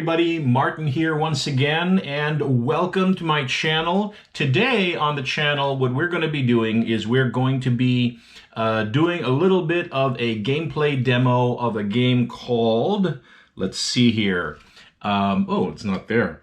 everybody, Martin here once again, and welcome to my channel. Today on the channel, what we're going to be doing is we're going to be doing a little bit of a gameplay demo of a game called, let's see here, oh, it's not there.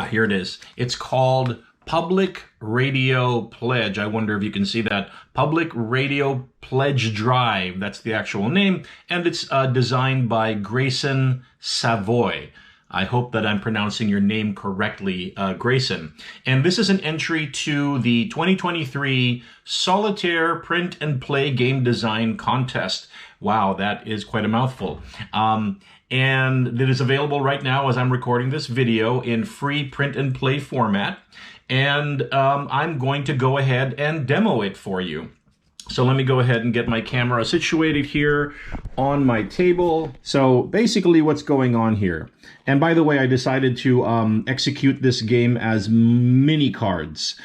Here it is. It's called Public Radio Pledge. I wonder if you can see that. Public Radio Pledge Drive. That's the actual name. And it's designed by Grayson Savoie. I hope that I'm pronouncing your name correctly, Grayson. And this is an entry to the 2023 Solitaire Print and Play Game Design Contest. Wow, that is quite a mouthful. And it is available right now as I'm recording this video in free print and play format. And I'm going to go ahead and demo it for you. So let me go ahead and get my camera situated here on my table. So basically what's going on here. And by the way, I decided to execute this game as mini cards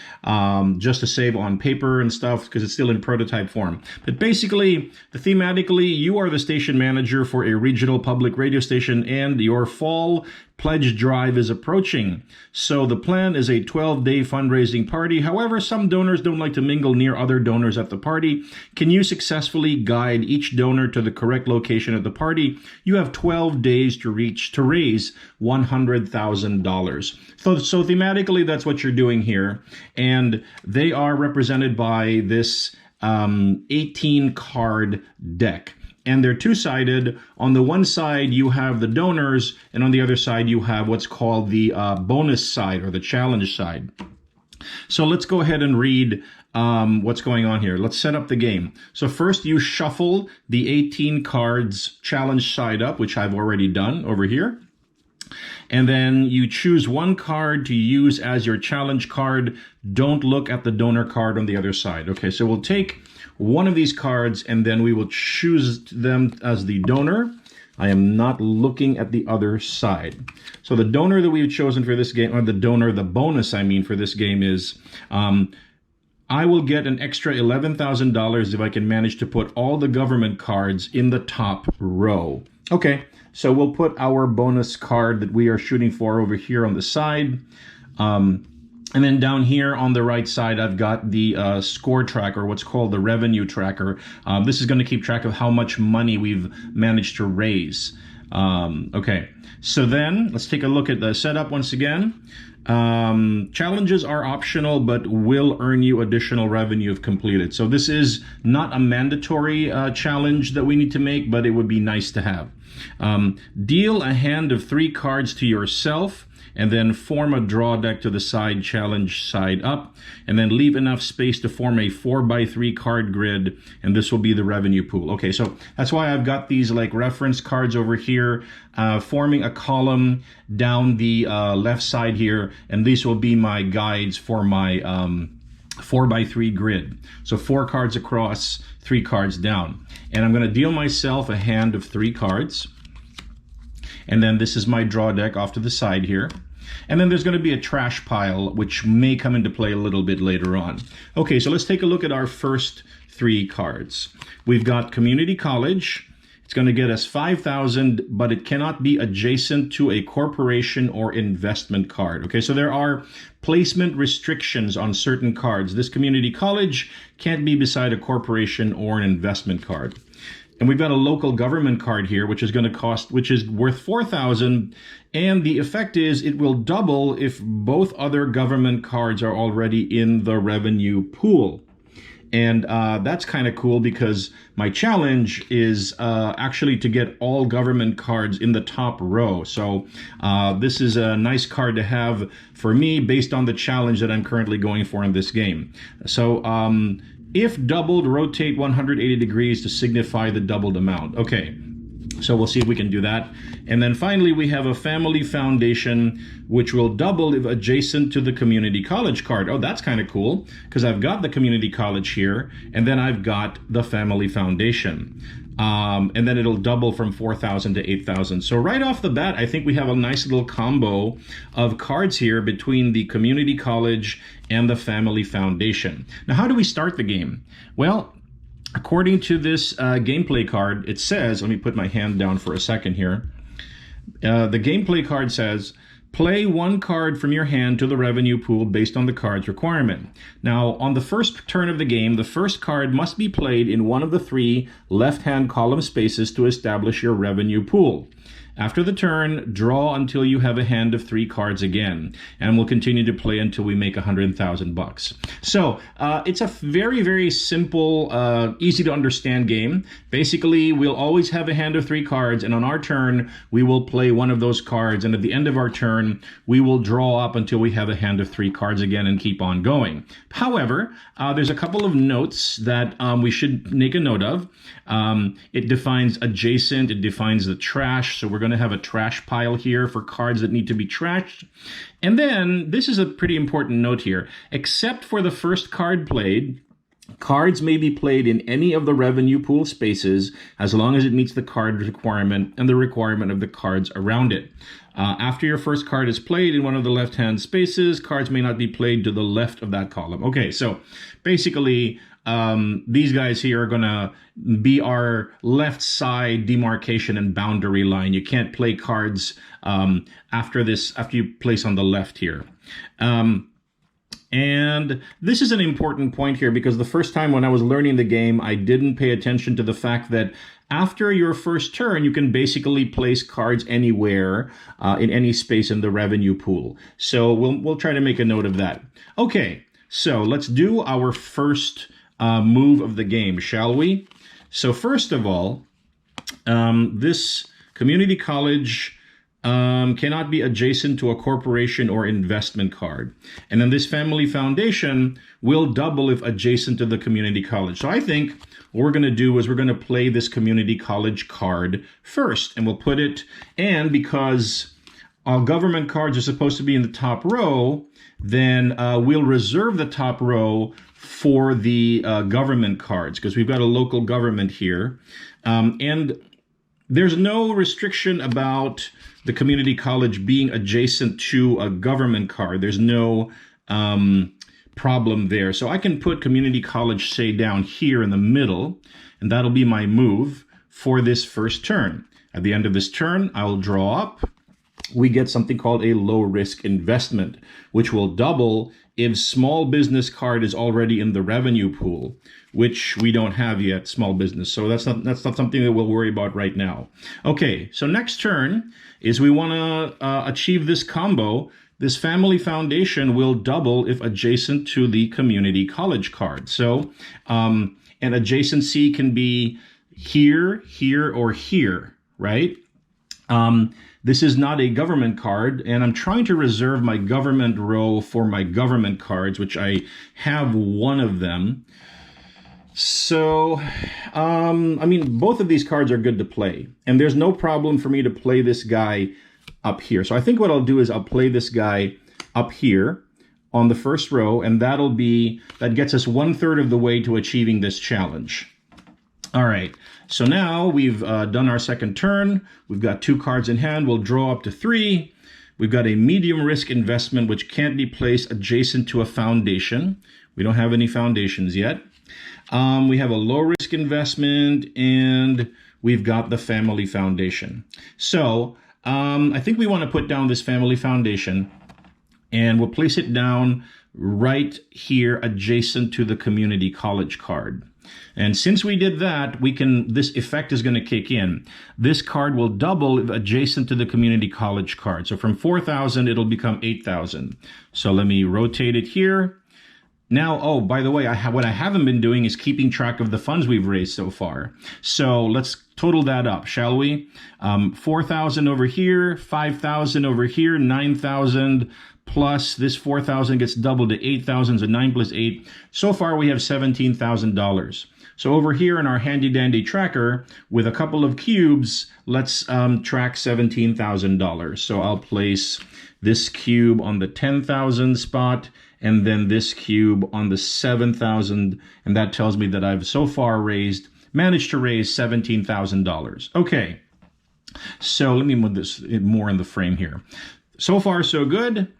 just to save on paper and stuff because it's still in prototype form. But basically, thematically, you are the station manager for a regional public radio station and your fall pledge drive is approaching. So the plan is a 12-day fundraising party. However, some donors don't like to mingle near other donors at the party. Can you successfully guide each donor to the correct location at the party? You have 12 days to raise $100,000. So thematically, that's what you're doing here. And they are represented by this 18 card deck. And they're two-sided. On the one side, you have the donors, and on the other side, you have what's called the bonus side or the challenge side. So let's go ahead and read what's going on here. Let's set up the game. So first, you shuffle the 18 cards challenge side up, which I've already done over here. And then you choose one card to use as your challenge card. Don't look at the donor card on the other side. Okay, so we'll take one of these cards and then we will choose them as the donor. I am not looking at the other side. So the donor that we've chosen for this game, or the bonus I mean for this game is, I will get an extra $11,000 if I can manage to put all the government cards in the top row. Okay, so we'll put our bonus card that we are shooting for over here on the side. And then down here on the right side, I've got the score tracker, what's called the revenue tracker. This is going to keep track of how much money we've managed to raise. Okay, so then let's take a look at the setup once again. Challenges are optional, but will earn you additional revenue if completed. So this is not a mandatory challenge that we need to make, but it would be nice to have. Deal a hand of 3 cards to yourself, and then form a draw deck to the side, challenge side up, and then leave enough space to form a 4x3 card grid, and this will be the revenue pool. Okay, so that's why I've got these like reference cards over here, forming a column down the left side here, and these will be my guides for my 4x3 grid. So 4 cards across, 3 cards down. And I'm gonna deal myself a hand of 3 cards. And then this is my draw deck off to the side here. And then there's going to be a trash pile, which may come into play a little bit later on. Okay, so let's take a look at our first 3 cards. We've got Community College. It's going to get us $5,000, but it cannot be adjacent to a corporation or investment card. Okay, so there are placement restrictions on certain cards. This Community College can't be beside a corporation or an investment card. And we've got a local government card here, which is going to cost, which is worth $4,000. And the effect is it will double if both other government cards are already in the revenue pool. And that's kind of cool because my challenge is actually to get all government cards in the top row. So this is a nice card to have for me based on the challenge that I'm currently going for in this game. So if doubled, rotate 180 degrees to signify the doubled amount. Okay, so we'll see if we can do that. And then finally, we have a family foundation, which will double if adjacent to the community college card. Oh, that's kind of cool, because I've got the community college here, and then I've got the family foundation. And then it'll double from 4,000 to 8,000. So right off the bat, I think we have a nice little combo of cards here between the community college and the family foundation. Now, how do we start the game? Well, according to this gameplay card, it says, let me put my hand down for a second here. The gameplay card says, play one card from your hand to the revenue pool based on the card's requirement. Now, on the first turn of the game, the first card must be played in one of the 3 left-hand column spaces to establish your revenue pool. After the turn, draw until you have a hand of 3 cards again, and we'll continue to play until we make $100,000. So it's a very, very simple, easy to understand game. Basically, we'll always have a hand of 3 cards, and on our turn, we will play one of those cards, and at the end of our turn, we will draw up until we have a hand of 3 cards again and keep on going. However, there's a couple of notes that we should make a note of. It defines adjacent, it defines the trash, so we're going to have a trash pile here for cards that need to be trashed. And then, this is a pretty important note here, except for the first card played, cards may be played in any of the revenue pool spaces as long as it meets the card requirement and the requirement of the cards around it. After your first card is played in one of the left-hand spaces, cards may not be played to the left of that column. Okay, so basically, these guys here are going to be our left side demarcation and boundary line. You can't play cards after you place on the left here. And this is an important point here because the first time when I was learning the game, I didn't pay attention to the fact that after your first turn, you can basically place cards anywhere in any space in the revenue pool. So we'll try to make a note of that. Okay, so let's do our first move of the game, shall we? So first of all, this community college cannot be adjacent to a corporation or investment card. And then this family foundation will double if adjacent to the community college. So I think what we're going to do is we're going to play this community college card first. And we'll put it, and because our government cards are supposed to be in the top row, then we'll reserve the top row for the government cards because we've got a local government here. And there's no restriction about the community college being adjacent to a government card. There's no problem there. So I can put community college, say, down here in the middle, and that'll be my move for this first turn. At the end of this turn, I'll draw up. We get something called a low-risk investment, which will double if small business card is already in the revenue pool, which we don't have yet, small business. So that's not something that we'll worry about right now. Okay, so next turn is we want to achieve this combo. This family foundation will double if adjacent to the community college card. So an adjacency can be here, here, or here, right? This is not a government card, and I'm trying to reserve my government row for my government cards, which I have one of them. So, I mean, both of these cards are good to play, and there's no problem for me to play this guy up here. So I think what I'll do is I'll play this guy up here on the first row, and that gets us 1/3 of the way to achieving this challenge. All right, so now we've done our second turn. We've got 2 cards in hand. We'll draw up to 3. We've got a medium risk investment which can't be placed adjacent to a foundation. We don't have any foundations yet. We have a low risk investment, and we've got the family foundation. So I think we want to put down this family foundation, and we'll place it down right here adjacent to the community college card. And since we did that, this effect is going to kick in. This card will double if adjacent to the community college card. So from 4,000, it'll become 8,000. So let me rotate it here. Now, oh, by the way, what I haven't been doing is keeping track of the funds we've raised so far. So let's total that up, shall we? 4,000 over here, 5,000 over here, 9,000 plus this 4,000 gets doubled to 8,000, so 9 plus 8. So far, we have $17,000. So over here in our handy-dandy tracker, with a couple of cubes, let's track $17,000. So I'll place this cube on the 10,000 spot, and then this cube on the 7,000, and that tells me that I've so far managed to raise $17,000. Okay, so let me move this more in the frame here. So far, so good.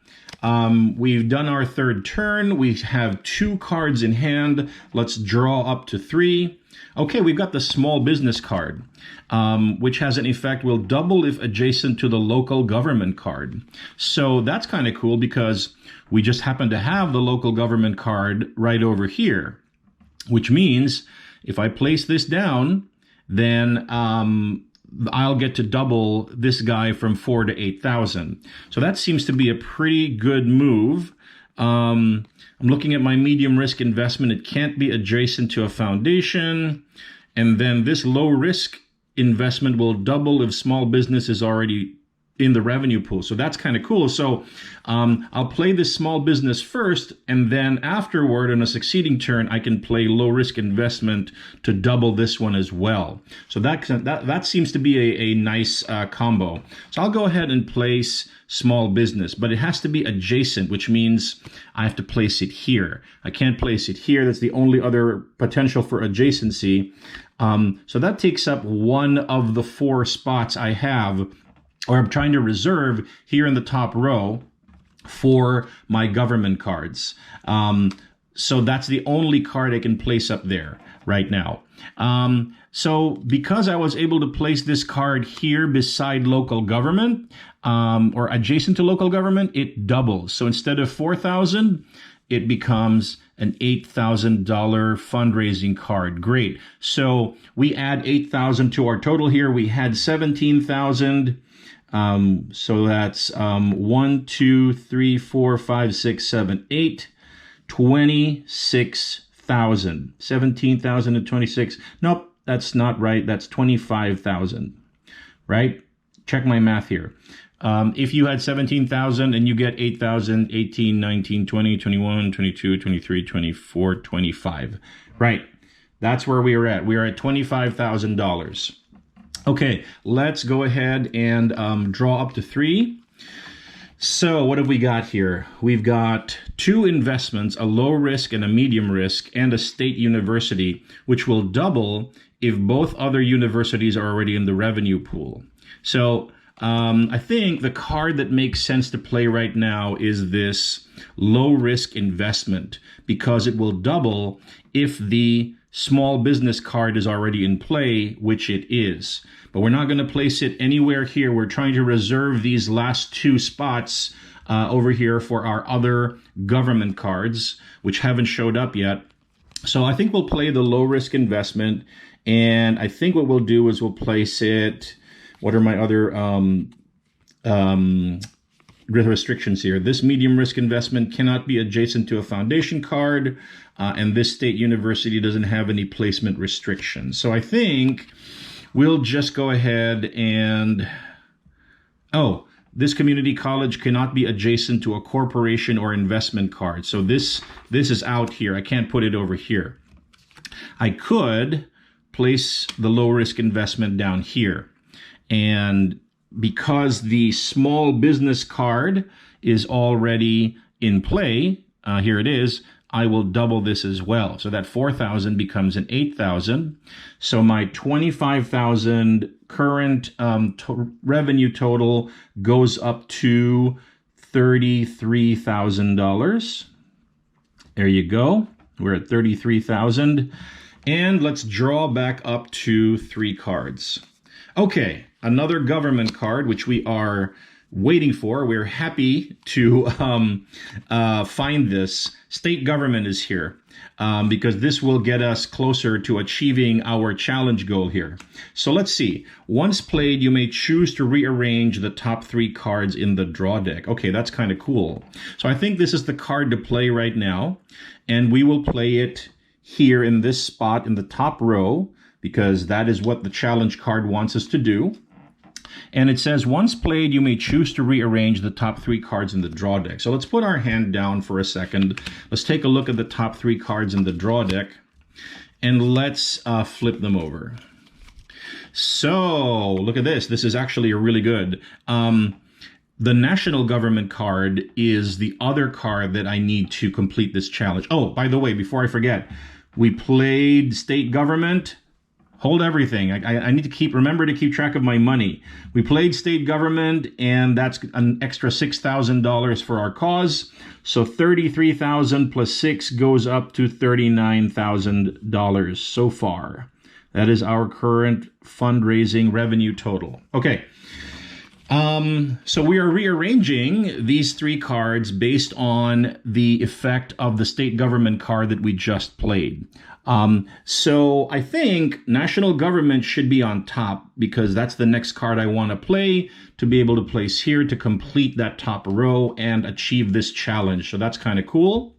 We've done our third turn. We have 2 cards in hand. Let's draw up to 3. Okay, we've got the small business card, which has an effect will double if adjacent to the local government card. So that's kind of cool because we just happen to have the local government card right over here, which means if I place this down, then I'll get to double this guy from 4 to 8,000. So that seems to be a pretty good move. I'm looking at my medium risk investment. It can't be adjacent to a foundation. And then this low risk investment will double if small business is already in the revenue pool. So that's kind of cool. So I'll play this small business first, and then afterward on a succeeding turn, I can play low risk investment to double this one as well. So that seems to be a nice combo. So I'll go ahead and place small business, but it has to be adjacent, which means I have to place it here. I can't place it here. That's the only other potential for adjacency. So that takes up one of the 4 spots I have, or I'm trying to reserve here in the top row for my government cards. So that's the only card I can place up there right now. So because I was able to place this card here beside local government, or adjacent to local government, it doubles. So instead of 4,000, it becomes an $8,000 fundraising card. Great. So we add 8,000 to our total here. We had 17,000. So that's 1, 2, 3, 4, 5, 6, 7, 8, 26,000. 17,000 and 26. Nope, that's not right. That's 25,000, right? Check my math here. If you had 17,000 and you get 8,000, 18, 19, 20, 21, 22, 23, 24, 25. Right. That's where we are at. We are at $25,000. Okay, let's go ahead and draw up to 3. So what have we got here? We've got 2 investments, a low risk and a medium risk, and a state university, which will double if both other universities are already in the revenue pool. So I think the card that makes sense to play right now is this low risk investment, because it will double if the small business card is already in play, which it is. But we're not going to place it anywhere here. We're trying to reserve these last 2 spots over here for our other government cards, which haven't showed up yet. So I think we'll play the low risk investment. And I think what we'll do is we'll place it. What are my other restrictions here? This medium risk investment cannot be adjacent to a foundation card, and this state university doesn't have any placement restrictions. So I think we'll just go ahead and, this community college cannot be adjacent to a corporation or investment card. So this is out here. I can't put it over here. I could place the low risk investment down here. And because the small business card is already in play, here it is, I will double this as well. So that 4,000 becomes an 8,000. So my 25,000 current revenue total goes up to $33,000. There you go. We're at 33,000. And let's draw back up to 3 cards. Okay, another government card, which we are waiting for. We're happy to find this. State government is here because this will get us closer to achieving our challenge goal here. So let's see. Once played, you may choose to rearrange the top 3 cards in the draw deck. Okay, that's kind of cool. So I think this is the card to play right now, and we will play it here in this spot in the top row, because that is what the challenge card wants us to do. And it says, once played, you may choose to rearrange the top 3 cards in the draw deck. So let's put our hand down for a second. Let's take a look at the top 3 cards in the draw deck, and let's flip them over. So look at this. This is actually really good. The national government card is the other card that I need to complete this challenge. Oh, by the way, before I forget, we played state government. hold everything. I need to remember to keep track of my money. We played state government, and that's an extra $6,000 for our cause. So 33,000 plus 6 goes up to $39,000 so far. That is our current fundraising revenue total. Okay. So we are rearranging these 3 cards based on the effect of the state government card that we just played. So I think national government should be on top because that's the next card I want to play to be able to place here to complete that top row and achieve this challenge. So that's kind of cool.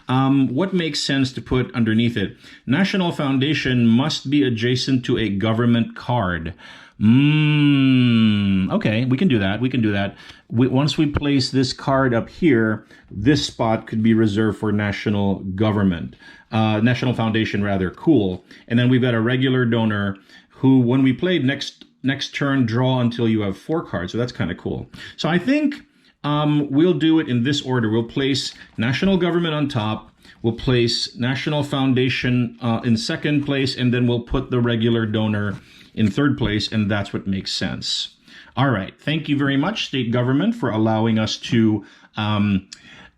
What makes sense to put underneath it? National Foundation must be adjacent to a government card. Okay, we can do that. We can do that. Once we place this card up here, this spot could be reserved for national government. National Foundation, rather. Cool. And then we've got a regular donor who, when we played next turn, draw until you have 4 cards. So that's kind of cool. So I think we'll do it in this order. We'll place national government on top. We'll place National Foundation in second place, and then we'll put the regular donor in third place, and that's what makes sense. All right. Thank you very much, state government, for allowing us to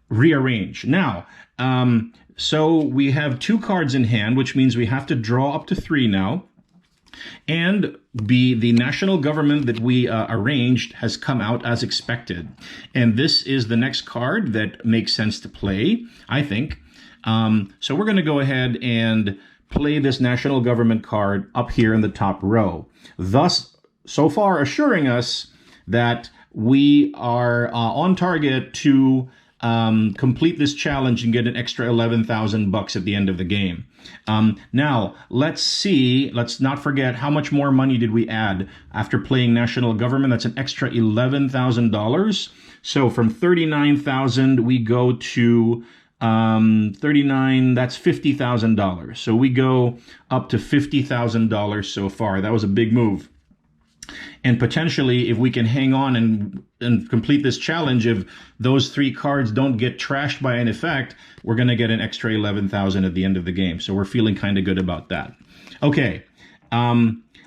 rearrange. Now, so we have 2 cards in hand, which means we have to draw up to 3 now. And the national government that we arranged has come out as expected. And this is the next card that makes sense to play, I think. So we're going to go ahead and play this national government card up here in the top row, thus so far assuring us that we are on target to complete this challenge and get an extra $11,000 at the end of the game. Now, let's not forget how much more money did we add after playing national government. That's an extra $11,000. So from 39,000, we go to 39, that's $50,000. So we go up to $50,000 so far. That was a big move. And potentially, if we can hang on and complete this challenge, if those 3 cards don't get trashed by an effect, we're going to get an extra $11,000 at the end of the game. So we're feeling kind of good about that. Okay.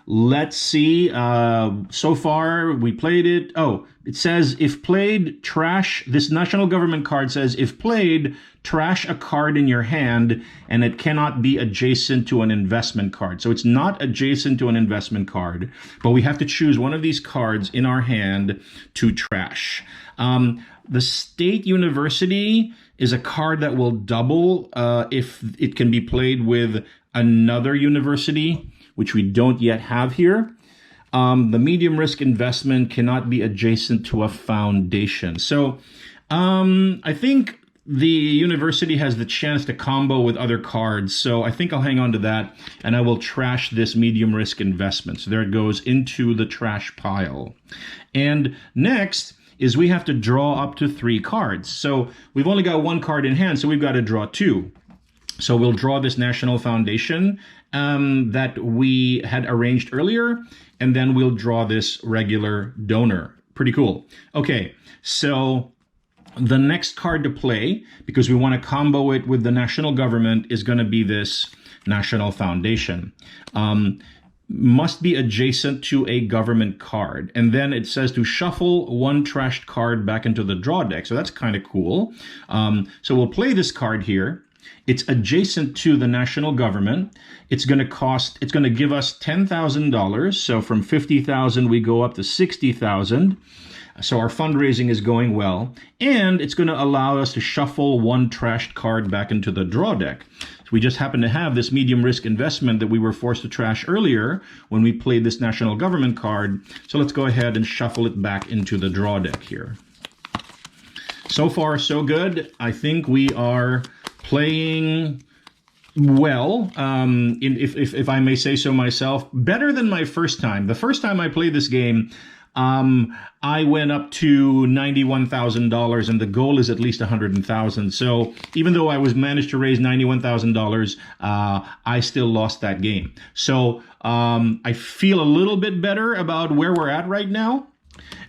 Let's see. So far, we played it. Oh, it says, if played, trash. This national government card says, if played, trash a card in your hand, and it cannot be adjacent to an investment card. So it's not adjacent to an investment card, but we have to choose one of these cards in our hand to trash. The State University is a card that will double if it can be played with another university, which we don't yet have here. The medium risk investment cannot be adjacent to a foundation. So I think the university has the chance to combo with other cards. So I think I'll hang on to that, and I will trash this medium risk investment. So there it goes into the trash pile. And next is we have to draw up to 3 cards. So we've only got 1 card in hand, so we've got to draw 2. So we'll draw this National Foundation that we had arranged earlier, and then we'll draw this regular donor. Pretty cool. Okay, so the next card to play, because we want to combo it with the national government, is going to be this National Foundation. Must be adjacent to a government card. And then it says to shuffle 1 trashed card back into the draw deck. So that's kind of cool. So we'll play this card here. It's adjacent to the national government. It's going to give us $10,000. So from 50,000, we go up to 60,000. So our fundraising is going well. And it's going to allow us to shuffle 1 trashed card back into the draw deck. So we just happen to have this medium risk investment that we were forced to trash earlier when we played this national government card. So let's go ahead and shuffle it back into the draw deck here. So far, so good. I think we are playing well, if I may say so myself, better than my first time. The first time I played this game, I went up to $91,000, and the goal is at least $100,000. So even though I managed to raise $91,000, I still lost that game. So I feel a little bit better about where we're at right now,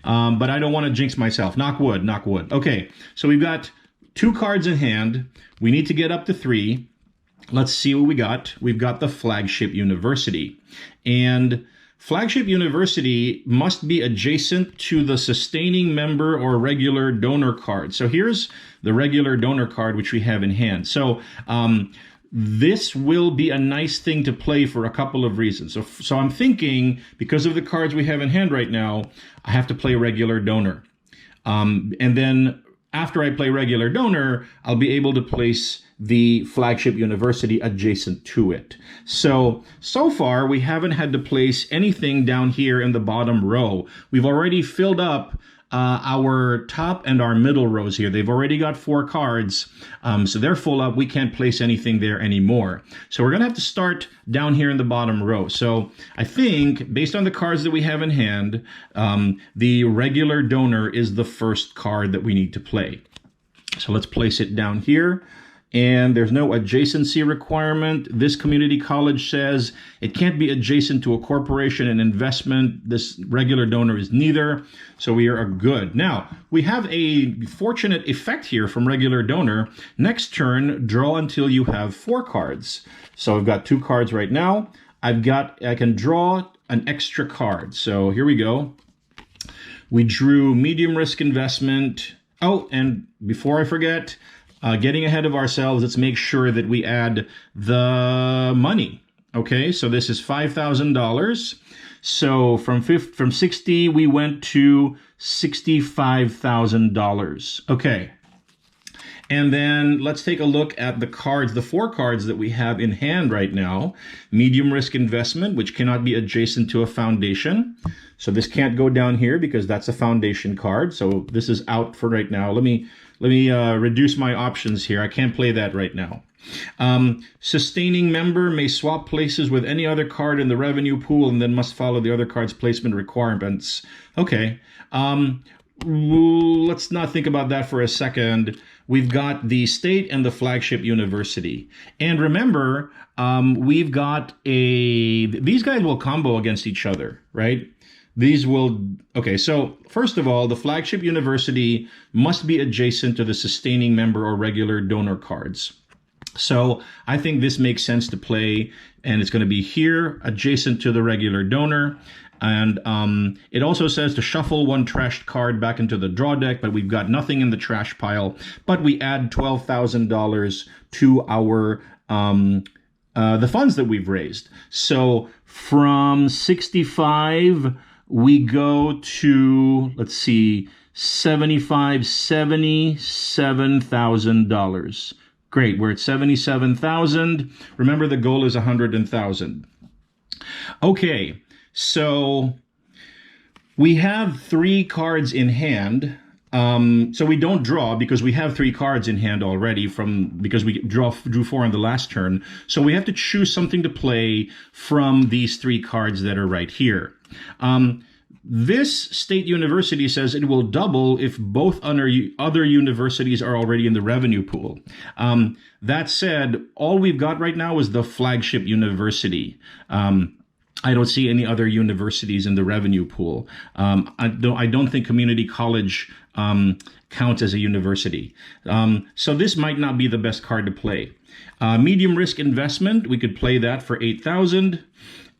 but I don't want to jinx myself. Knock wood, knock wood. Okay, so we've got 2 cards in hand. We need to get up to 3. let's see what we got. We've got the Flagship University. And Flagship University must be adjacent to the sustaining member or regular donor card. So here's the regular donor card, which we have in hand. So this will be a nice thing to play for a couple of reasons. So I'm thinking, because of the cards we have in hand right now, I have to play regular donor. And then after I play regular donor, I'll be able to place the Flagship University adjacent to it. So far, we haven't had to place anything down here in the bottom row. We've already filled up our top and our middle rows here. They've already got 4 cards, so they're full up. We can't place anything there anymore. So we're going to have to start down here in the bottom row. So I think, based on the cards that we have in hand, the regular donor is the first card that we need to play. So let's place it down here. And there's no adjacency requirement. This community college says it can't be adjacent to a corporation and investment. This regular donor is neither. So we are good. Now, we have a fortunate effect here from regular donor. Next turn, draw until you have 4 cards. So I've got 2 cards right now. I can draw an extra card. So here we go. We drew medium risk investment. Oh, and before I forget, getting ahead of ourselves, let's make sure that we add the money. Okay, so this is $5,000. So from 60, we went to $65,000. Okay. And then let's take a look at the cards, the 4 cards that we have in hand right now. Medium risk investment, which cannot be adjacent to a foundation. So this can't go down here because that's a foundation card. So this is out for right now. Let me reduce my options here. I can't play that right now. Sustaining member may swap places with any other card in the revenue pool and then must follow the other card's placement requirements. Okay. Let's not think about that for a second. We've got the state and the Flagship University. And remember, we've got these guys will combo against each other, right? Okay, so first of all, the Flagship University must be adjacent to the sustaining member or regular donor cards. So I think this makes sense to play, and it's going to be here, adjacent to the regular donor. And it also says to shuffle 1 trashed card back into the draw deck, but we've got nothing in the trash pile. But we add $12,000 to our the funds that we've raised. So from 65, we go to, let's see, $77,000. Great, we're at 77,000. Remember, the goal is 100,000. Okay, so we have 3 cards in hand. So we don't draw because we have 3 cards in hand already because we drew 4 on the last turn. So we have to choose something to play from these 3 cards that are right here. This state university says it will double if both other universities are already in the revenue pool. That said, all we've got right now is the Flagship University. I don't see any other universities in the revenue pool. I don't think community college counts as a university. So this might not be the best card to play. Medium risk investment, we could play that for 8,000.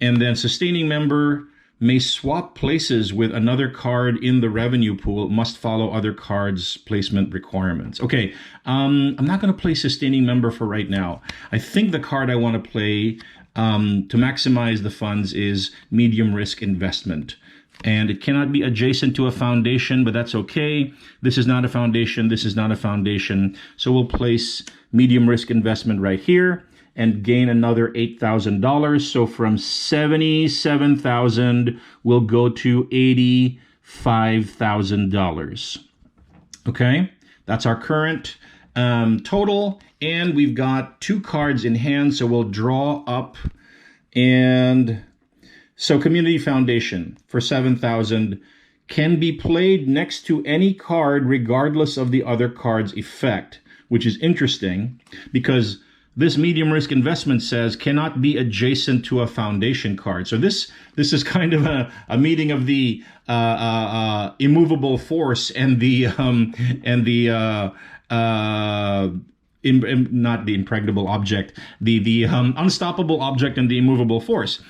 And then sustaining member may swap places with another card in the revenue pool, must follow other cards' placement requirements. Okay, I'm not going to play sustaining member for right now. I think the card I want to play to maximize the funds is medium risk investment. And it cannot be adjacent to a foundation, but that's okay. This is not a foundation. This is not a foundation. So we'll place medium risk investment right here and gain another $8,000. So from 77,000, we'll go to $85,000. Okay, that's our current total. And we've got 2 cards in hand, so we'll draw up. And so Community Foundation for 7,000 can be played next to any card regardless of the other card's effect, which is interesting because this medium risk investment says cannot be adjacent to a foundation card. So this is kind of a meeting of the immovable force and the not the impregnable object, the unstoppable object and the immovable force.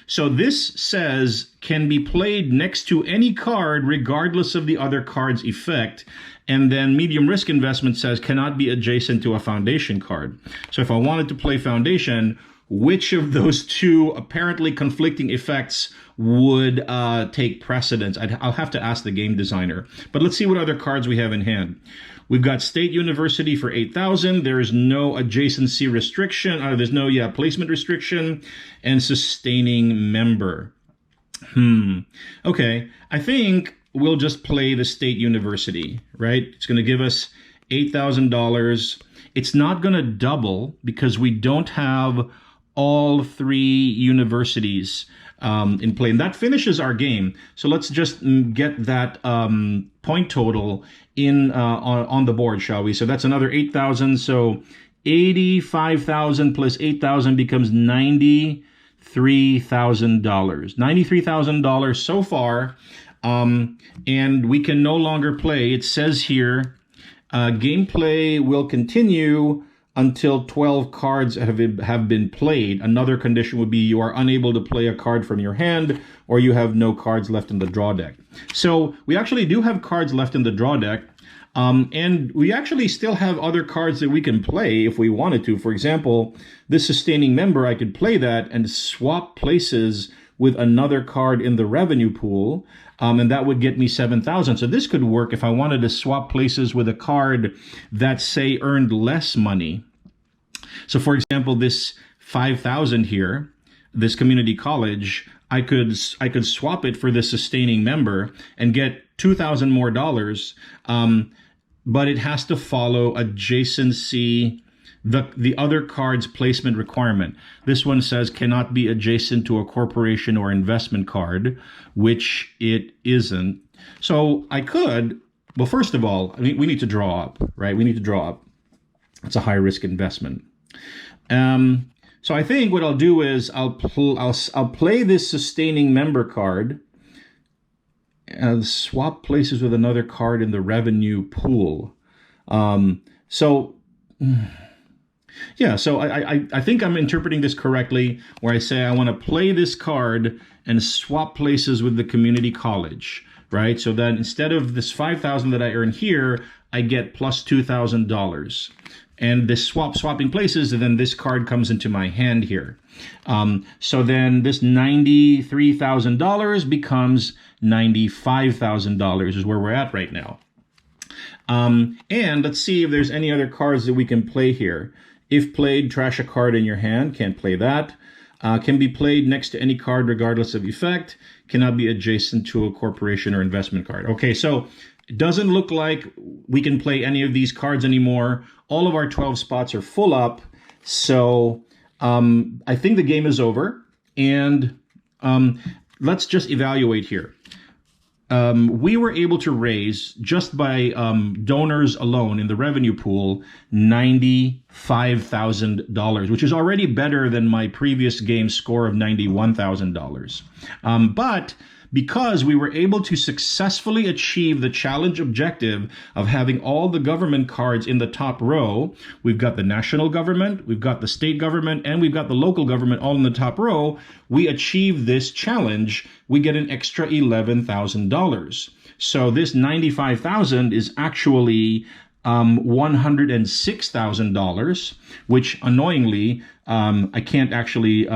So this says can be played next to any card regardless of the other card's effect. And then medium risk investment says cannot be adjacent to a foundation card. So if I wanted to play foundation, which of those two apparently conflicting effects would take precedence? I'll have to ask the game designer. But let's see what other cards we have in hand. We've got State University for 8,000. There is no adjacency restriction. There's no placement restriction, and Sustaining Member. Okay, I think we'll just play the State University, right? It's going to give us $8,000. It's not going to double because we don't have all three universities in play. And that finishes our game. So let's just get that point total in on the board, shall we? So that's another 8,000. So 85,000 plus 8,000 becomes $93,000. $93,000 so far. And we can no longer play. It says here, gameplay will continue until 12 cards have been played. Another condition would be you are unable to play a card from your hand, or you have no cards left in the draw deck. So we actually do have cards left in the draw deck, and we actually still have other cards that we can play if we wanted to. For example, this Sustaining Member, I could play that and swap places with another card in the revenue pool, and that would get me 7,000. So this could work if I wanted to swap places with a card that, say, earned less money. So, for example, this 5,000 here, this community college, I could swap it for this Sustaining Member and get 2,000 more dollars, but it has to follow adjacency, the other card's placement requirement. This one says cannot be adjacent to a corporation or investment card, which it isn't. So I could, well, first of all, I mean, we need to draw up, right? We need to draw up. It's a high risk investment. So I think what I'll do is I'll play this Sustaining Member card and swap places with another card in the revenue pool. So I think I'm interpreting this correctly, where I say I want to play this card and swap places with the community college, right? So then instead of this 5,000 that I earn here, I get plus $2,000. And this swapping places, and then this card comes into my hand here. So then this $93,000 becomes $95,000 is where we're at right now. And let's see if there's any other cards that we can play here. If played, trash a card in your hand. Can't play that. Can be played next to any card regardless of effect. Cannot be adjacent to a corporation or investment card. Okay, so it doesn't look like we can play any of these cards anymore. All of our 12 spots are full up. So I think the game is over. And let's just evaluate here. We were able to raise, just by donors alone in the revenue pool, $95,000, which is already better than my previous game score of $91,000. But because we were able to successfully achieve the challenge objective of having all the government cards in the top row, we've got the national government, we've got the state government, and we've got the local government all in the top row, we achieve this challenge, we get an extra $11,000. So this $95,000 is actually $106,000, which annoyingly, I can't actually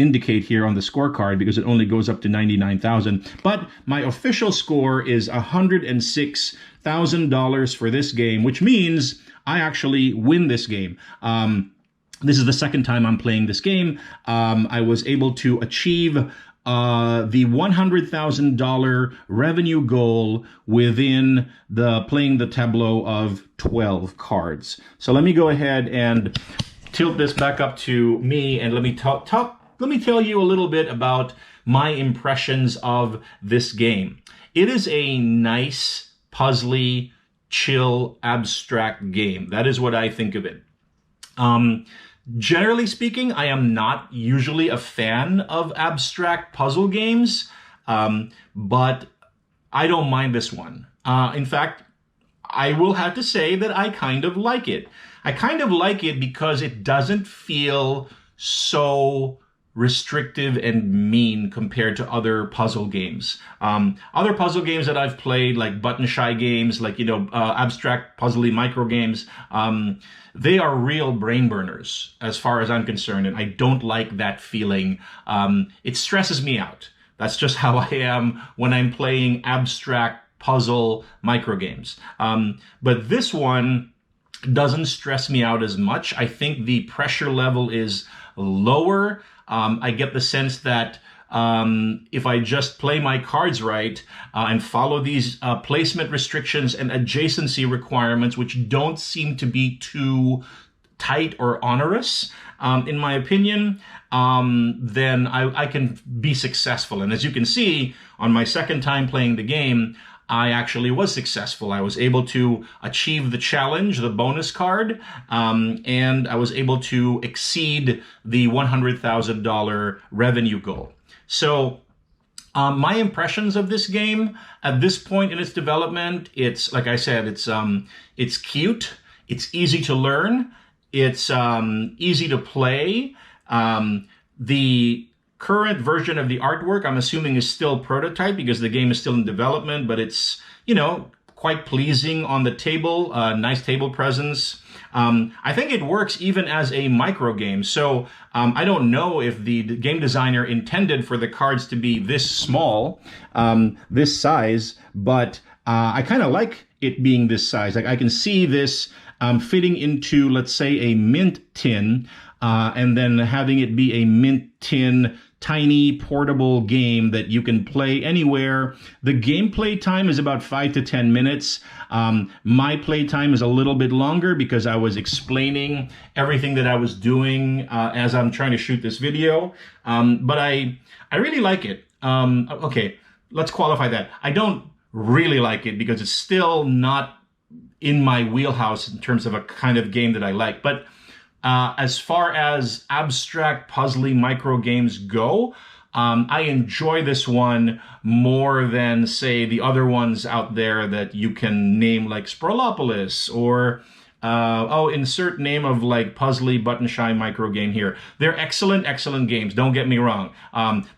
indicate here on the scorecard because it only goes up to 99,000. But my official score is $106,000 for this game, which means I actually win this game. This is the second time I'm playing this game. I was able to achieve the $100,000 revenue goal within playing the tableau of 12 cards. So let me go ahead and tilt this back up to me, and let me tell you a little bit about my impressions of this game. It is a nice, puzzly, chill, abstract game. That is what I think of it. Generally speaking, I am not usually a fan of abstract puzzle games, but I don't mind this one. In fact, I will have to say that I kind of like it. I kind of like it because it doesn't feel so restrictive and mean compared to other puzzle games. Other puzzle games that I've played, like button shy games, like, abstract puzzly micro games, they are real brain burners as far as I'm concerned. And I don't like that feeling. It stresses me out. That's just how I am when I'm playing abstract puzzle micro games. But this one doesn't stress me out as much. I think the pressure level is lower. I get the sense that if I just play my cards right and follow these placement restrictions and adjacency requirements, which don't seem to be too tight or onerous, in my opinion, then I can be successful. And as you can see, on my second time playing the game, I actually was successful. I was able to achieve the challenge, the bonus card, and I was able to exceed the $100,000 revenue goal. So my impressions of this game at this point in its development, it's, like I said, it's cute, it's easy to learn, it's easy to play. The current version of the artwork, I'm assuming, is still prototype because the game is still in development, but it's, quite pleasing on the table, nice table presence. I think it works even as a micro game. So I don't know if the game designer intended for the cards to be this small, this size, but I kind of like it being this size. Like, I can see this fitting into, let's say, a mint tin, and then having it be a mint tin tiny portable game that you can play anywhere. The gameplay time is about 5 to 10 minutes. My play time is a little bit longer because I was explaining everything that I was doing as I'm trying to shoot this video. But I really like it. Okay, let's qualify that. I don't really like it because it's still not in my wheelhouse in terms of a kind of game that I like. But as far as abstract puzzly micro games go, I enjoy this one more than, say, the other ones out there that you can name, like Sprolopolis or insert name of like puzzly button shy micro game here. They're excellent games. Don't get me wrong.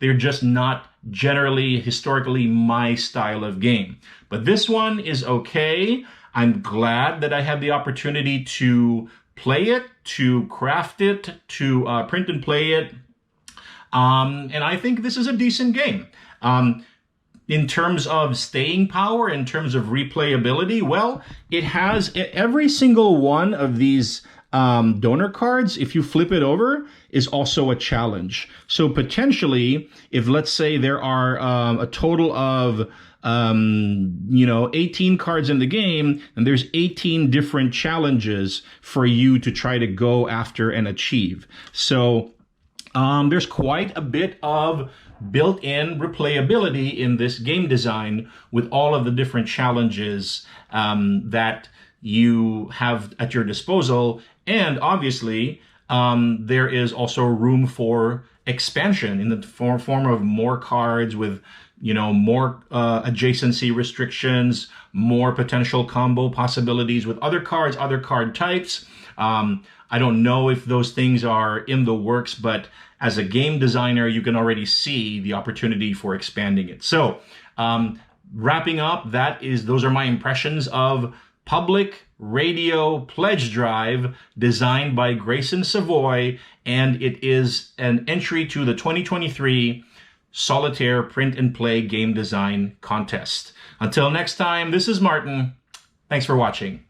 They're just not generally historically my style of game. But this one is okay. I'm glad that I had the opportunity to play it, to craft it, to print and play it. And I think this is a decent game. In terms of staying power, in terms of replayability, well, it has every single one of these donor cards, if you flip it over, is also a challenge. So potentially, if let's say there are a total of 18 cards in the game, and there's 18 different challenges for you to try to go after and achieve. So there's quite a bit of built-in replayability in this game design with all of the different challenges that you have at your disposal. And obviously, there is also room for expansion in the form of more cards with more adjacency restrictions, more potential combo possibilities with other cards, other card types. I don't know if those things are in the works, but as a game designer, you can already see the opportunity for expanding it. So, wrapping up, those are my impressions of Public Radio Pledge Drive, designed by Grayson Savoie, and it is an entry to the 2023 Solitaire Print and Play Game Design Contest. Until next time, this is Martin. Thanks for watching.